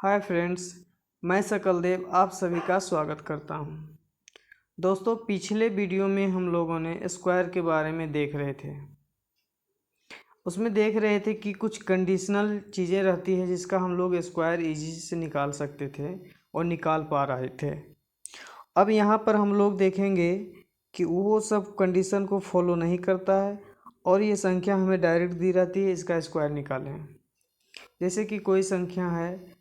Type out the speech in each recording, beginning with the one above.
Hi friends, मैं सकल देव आप सभी का स्वागत करता हूं। दोस्तों, पिछले वीडियो में हम लोगों ने स्क्वायर के बारे में देख रहे थे। उसमें देख रहे थे कि कुछ कंडीशनल चीज़ें रहती है जिसका हम लोग स्क्वायर इजी से निकाल सकते थे और निकाल पा रहे थे। अब यहाँ पर हम लोग देखेंगे कि वो सब कंडीशन को फॉलो नहीं करता है और ये संख्या हमें डायरेक्ट दी रहती है, इसका स्क्वायर निकालें। जैसे कि कोई संख्या है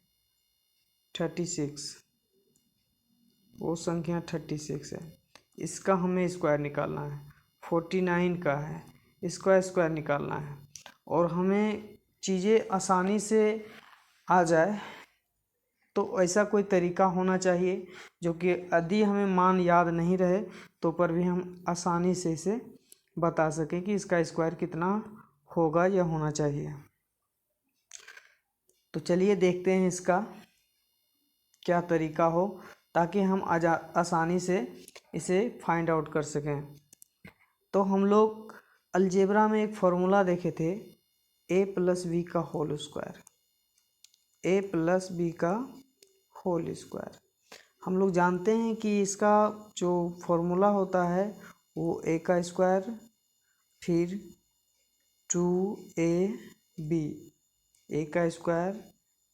36, वो संख्या 36 है, इसका हमें स्क्वायर निकालना है। 49 का है, इसका स्क्वायर निकालना है। और हमें चीज़ें आसानी से आ जाए तो ऐसा कोई तरीका होना चाहिए जो कि यदि हमें मान याद नहीं रहे तो पर भी हम आसानी से इसे बता सकें कि इसका स्क्वायर कितना होगा या होना चाहिए। तो चलिए देखते हैं इसका क्या तरीका हो ताकि हम आसानी से इसे फाइंड आउट कर सकें। तो हम लोग अलजेब्रा में एक फॉर्मूला देखे थे, a प्लस बी का whole square. a plus B का होल स्क्वायर हम लोग जानते हैं कि इसका जो फॉर्मूला होता है वो a का स्क्वायर फिर 2ab, a का स्क्वायर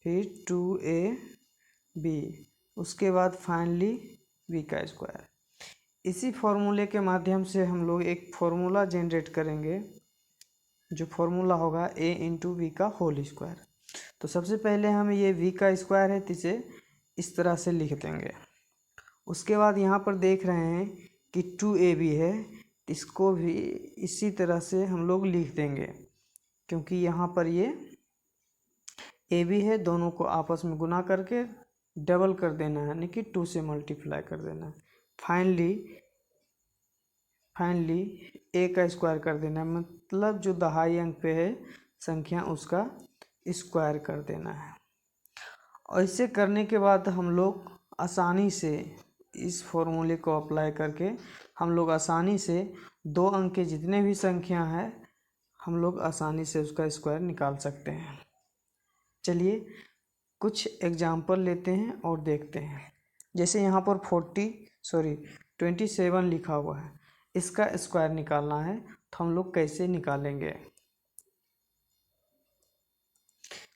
फिर 2ab, उसके बाद फाइनली b का स्क्वायर। इसी फॉर्मूले के माध्यम से हम लोग एक फॉर्मूला जनरेट करेंगे जो फॉर्मूला होगा a इंटू वी का होल स्क्वायर। तो सबसे पहले हम ये v का स्क्वायर है तो इसे इस तरह से लिख देंगे। उसके बाद यहाँ पर देख रहे हैं कि 2ab है, इसको भी इसी तरह से हम लोग लिख देंगे क्योंकि यहाँ पर ये ab है, दोनों को आपस में गुना करके डबल कर देना है, यानी कि 2 से मल्टीप्लाई कर देना है। फाइनली a का स्क्वायर कर देना है, मतलब जो दहाई अंक पे है संख्या उसका स्क्वायर कर देना है। और इसे करने के बाद हम लोग आसानी से इस फॉर्मूले को अप्लाई करके हम लोग आसानी से 2 अंक के जितने भी संख्या है हम लोग आसानी से उसका स्क्वायर निकाल सकते हैं। चलिए कुछ एग्जाम्पल लेते हैं और देखते हैं। जैसे यहाँ पर 27 लिखा हुआ है, इसका स्क्वायर निकालना है तो हम लोग कैसे निकालेंगे।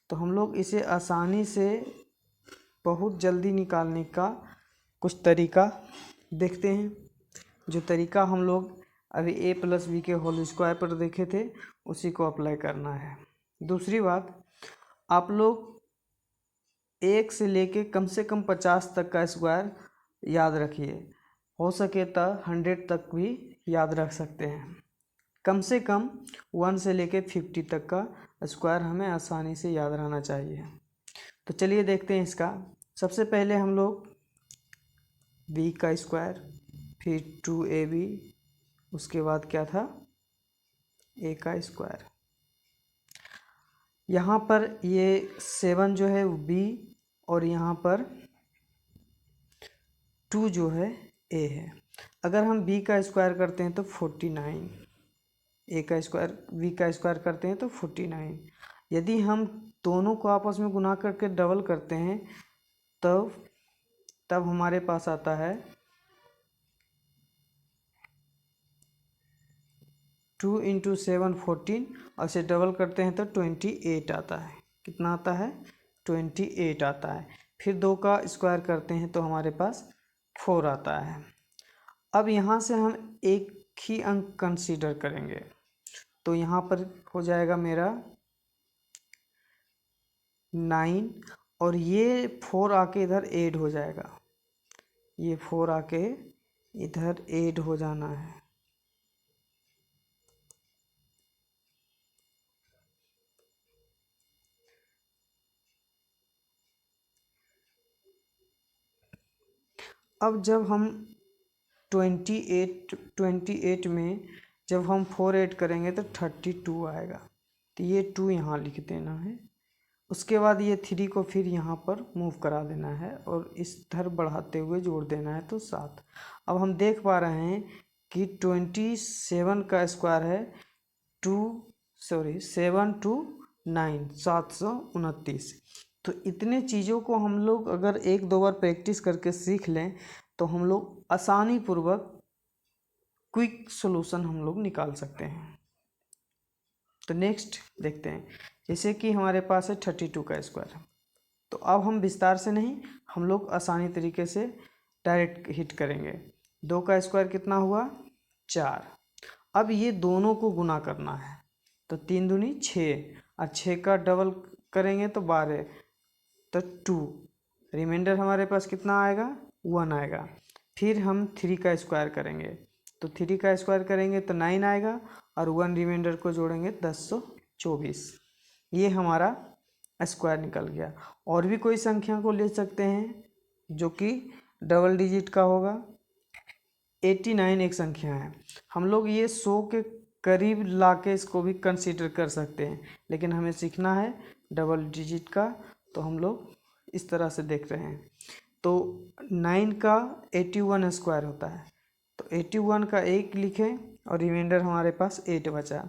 तो हम लोग इसे आसानी से बहुत जल्दी निकालने का कुछ तरीका देखते हैं। जो तरीका हम लोग अभी a प्लस बी के होल स्क्वायर पर देखे थे उसी को अप्लाई करना है। दूसरी बात, आप लोग 1 से लेके कम से कम 50 तक का स्क्वायर याद रखिए, हो सके तो 100 तक भी याद रख सकते हैं। कम से कम 1 से लेके 50 तक का स्क्वायर हमें आसानी से याद रहना चाहिए। तो चलिए देखते हैं इसका। सबसे पहले हम लोग b का स्क्वायर फिर 2ab, उसके बाद क्या था a का स्क्वायर। यहाँ पर ये 7 जो है वो b और यहाँ पर 2 जो है a है। अगर हम b का स्क्वायर करते हैं तो 49, a का स्क्वायर b का स्क्वायर करते हैं तो 49। यदि हम दोनों को आपस में गुना करके डबल करते हैं तब हमारे पास आता है 2 इंटू 7 14 और इसे डबल करते हैं तो 28 आता है। कितना आता है? 28 आता है। फिर 2 का स्क्वायर करते हैं तो हमारे पास 4 आता है। अब यहाँ से हम एक ही अंक कंसीडर करेंगे तो यहाँ पर हो जाएगा मेरा 9 और ये 4 आके इधर ऐड हो जाएगा, ये 4 आके इधर ऐड हो जाना है। अब जब हम 28 में जब हम 4 ऐड करेंगे तो 32 आएगा, तो ये 2 यहाँ लिख देना है। उसके बाद ये 3 को फिर यहाँ पर मूव करा देना है और इस इधर बढ़ाते हुए जोड़ देना है तो 7। अब हम देख पा रहे हैं कि 27 का स्क्वायर है 7 2 9 729। तो इतने चीज़ों को हम लोग अगर एक दो बार प्रैक्टिस करके सीख लें तो हम लोग आसानी पूर्वक क्विक सॉल्यूशन हम लोग निकाल सकते हैं। तो नेक्स्ट देखते हैं, जैसे कि हमारे पास है 32 का स्क्वायर। तो अब हम विस्तार से नहीं, हम लोग आसानी तरीके से डायरेक्ट हिट करेंगे। 2 का स्क्वायर कितना हुआ 4। अब ये दोनों को गुना करना है, तो 3 दूनी 6 और 6 का डबल करेंगे तो 12, तो 2। रिमाइंडर हमारे पास कितना आएगा 1 आएगा। फिर हम 3 का स्क्वायर करेंगे, तो 3 का स्क्वायर करेंगे तो 9 आएगा और 1 रिमाइंडर को जोड़ेंगे 1024। ये हमारा स्क्वायर निकल गया। और भी कोई संख्या को ले सकते हैं जो कि डबल डिजिट का होगा। 89 एक संख्या है, हम लोग ये 100 के करीब लाके इसको भी कंसीडर कर सकते हैं, लेकिन हमें सीखना है डबल डिजिट का, तो हम लोग इस तरह से देख रहे हैं। तो 9 का 81 स्क्वायर होता है, तो 81 का 1 लिखें और रिमाइंडर हमारे पास 8 बचा।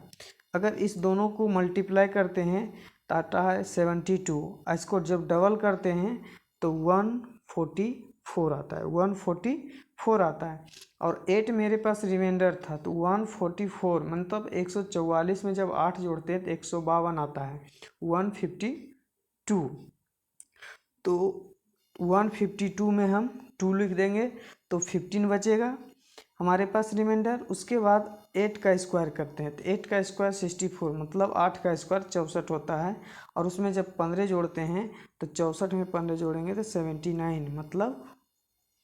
अगर इस दोनों को मल्टीप्लाई करते हैं तो आता है 72, इसको जब डबल करते हैं तो 144 आता है, 144 आता है। और 8 मेरे पास रिमाइंडर था, तो 144 मतलब 144 में जब 8 जोड़ते हैं तो 152 आता है, 152। तो 152 में हम 2 लिख देंगे तो 15 बचेगा हमारे पास रिमाइंडर। उसके बाद 8 का स्क्वायर करते हैं, तो 8 का स्क्वायर 64 मतलब 8 का स्क्वायर 64 होता है। और उसमें जब 15 जोड़ते हैं तो 64 में 15 जोड़ेंगे तो 79 मतलब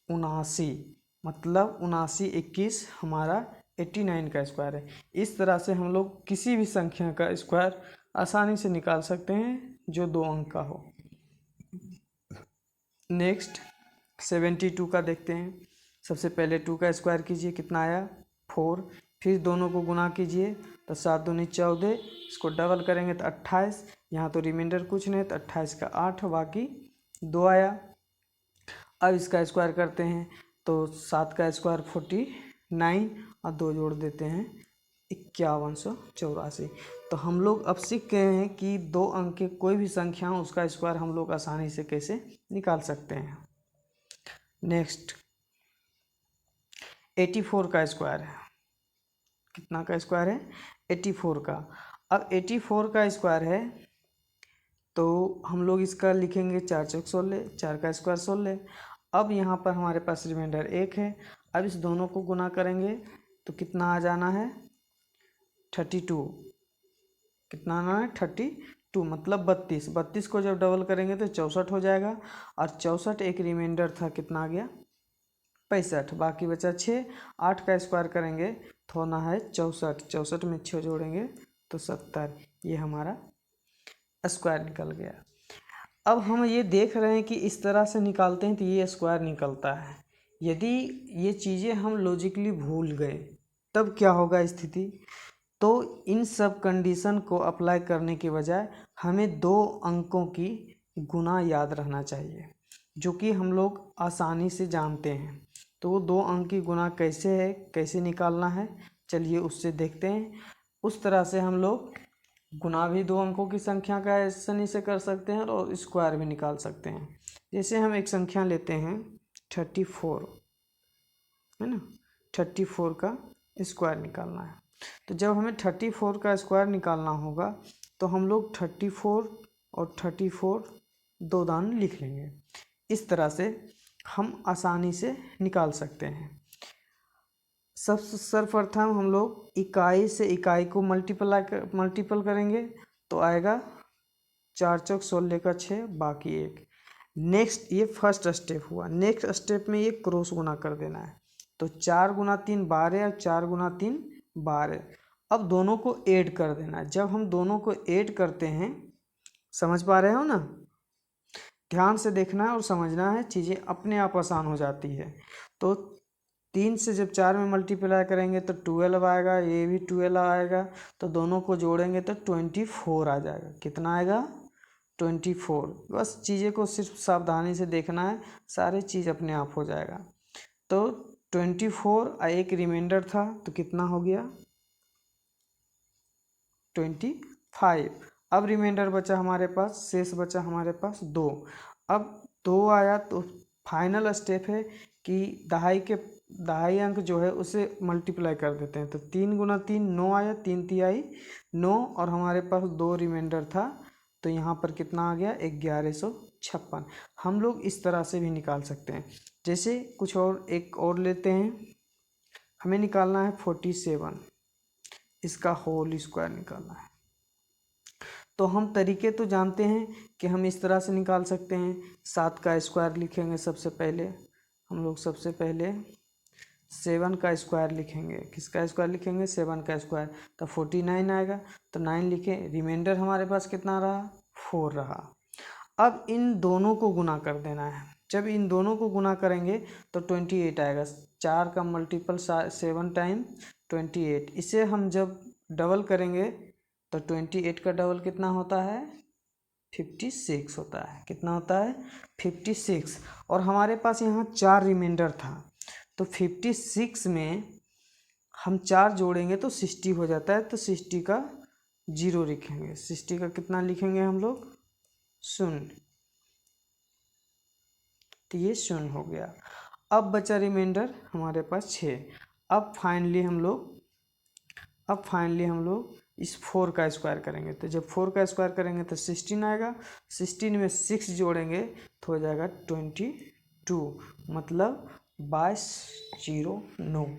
79, मतलब 79 21 हमारा 89 का स्क्वायर है। इस तरह से हम लोग किसी भी संख्या का स्क्वायर आसानी से निकाल सकते हैं जो 2 अंक का हो। नेक्स्ट 72 का देखते हैं। सबसे पहले 2 का स्क्वायर कीजिए, कितना आया 4। फिर दोनों को गुना कीजिए तो 7 दूनी 14, इसको डबल करेंगे तो 28। यहाँ तो रिमाइंडर कुछ नहीं, तो 28 का 8 बाकी 2 आया। अब इसका स्क्वायर करते हैं तो 7 का स्क्वायर 49 और 2 जोड़ देते हैं 5184। तो हम लोग अब सीख गए हैं कि 2 अंक के कोई भी संख्या हो उसका स्क्वायर हम लोग आसानी से कैसे निकाल सकते हैं। नेक्स्ट 84 का स्क्वायर है, कितना का स्क्वायर है 84 का। अब 84 का स्क्वायर है तो हम लोग इसका लिखेंगे 4 चौक 16, 4 का स्क्वायर 16। अब यहाँ पर हमारे पास रिमाइंडर 1 है। अब इस दोनों को गुना करेंगे तो कितना आ जाना है 32, कितना आना है 32 मतलब 32। 32 को जब डबल करेंगे तो 64 हो जाएगा, और 64 एक रिमाइंडर था, कितना आ गया 65, बाकी बचा 6। 8 का स्क्वायर करेंगे तो होना है 64, 64 में 6 जोड़ेंगे तो 70। ये हमारा स्क्वायर निकल गया। अब हम ये देख रहे हैं कि इस तरह से निकालते हैं तो ये स्क्वायर निकलता है। यदि ये चीज़ें हम लॉजिकली भूल गए तब क्या होगा स्थिति। तो इन सब कंडीशन को अप्लाई करने के बजाय हमें 2 अंकों की गुना याद रहना चाहिए, जो कि हम लोग आसानी से जानते हैं। तो वो 2 अंक की गुना कैसे है, कैसे निकालना है, चलिए उससे देखते हैं। उस तरह से हम लोग गुना भी 2 अंकों की संख्या का आसानी से कर सकते हैं और स्क्वायर भी निकाल सकते हैं। जैसे हम एक संख्या लेते हैं 34, है ना, 34 का स्क्वायर निकालना है। तो जब हमें 34 का स्क्वायर निकालना होगा तो हम लोग 34 और 34 2 दान लिख लेंगे। इस तरह से हम आसानी से निकाल सकते हैं। सर्वप्रथम हम लोग इकाई से इकाई को मल्टीपल करेंगे तो आएगा 4 चौक 16 का 6 बाकी 1। नेक्स्ट ये फर्स्ट स्टेप हुआ। नेक्स्ट स्टेप में ये क्रॉस गुना कर देना है, तो 4 गुना 3 12 और 4 गुना 3 12। अब दोनों को ऐड कर देना है। जब हम दोनों को ऐड करते हैं, समझ पा रहे हो ना, ध्यान से देखना है और समझना है, चीज़ें अपने आप आसान हो जाती है। तो 3 से जब 4 में मल्टीप्लाई करेंगे तो 12 आएगा, ये भी 12 आएगा, तो दोनों को जोड़ेंगे तो 24 आ जाएगा। कितना आएगा 24। बस चीज़ें को सिर्फ सावधानी से देखना है, सारी चीज़ अपने आप हो जाएगा। तो 24 एक रिमाइंडर था तो कितना हो गया 25। अब रिमाइंडर बचा हमारे पास, शेष बचा हमारे पास 2। अब 2 आया तो फाइनल स्टेप है कि दहाई अंक जो है उसे मल्टीप्लाई कर देते हैं। तो 3 गुना 3 9 आया, 3 तिहाई 9, और हमारे पास 2 रिमाइंडर था, तो यहाँ पर कितना आ गया 1156। हम लोग इस तरह से भी निकाल सकते हैं। जैसे कुछ और एक और लेते हैं, हमें निकालना है 47, इसका होल स्क्वायर निकालना है। तो हम तरीके तो जानते हैं कि हम इस तरह से निकाल सकते हैं। 7 का स्क्वायर लिखेंगे सबसे पहले हम लोग, सबसे पहले 7 का स्क्वायर लिखेंगे। किसका स्क्वायर लिखेंगे? 7 का स्क्वायर, तो 49 आएगा। तो 9 लिखें, रिमाइंडर हमारे पास कितना रहा? 4 रहा। अब इन दोनों को गुना कर देना है। जब इन दोनों को गुना करेंगे तो 28 आएगा। 4 का मल्टीपल 7 टाइम 28। इसे हम जब डबल करेंगे तो 28 का डबल कितना होता है? 56 होता है। कितना होता है? 56। और हमारे पास यहाँ 4 रिमाइंडर था, तो 56 में हम 4 जोड़ेंगे तो 60 हो जाता है। तो 60 का 0 लिखेंगे। 60 का कितना लिखेंगे हम लोग? 0। तो ये 0 हो गया। अब बचा रिमाइंडर हमारे पास 6। अब फाइनली हम लोग इस 4 का स्क्वायर करेंगे। तो जब 4 का स्क्वायर करेंगे तो 16 आएगा। 16 में 6 जोड़ेंगे तो हो जाएगा 22, मतलब 2209।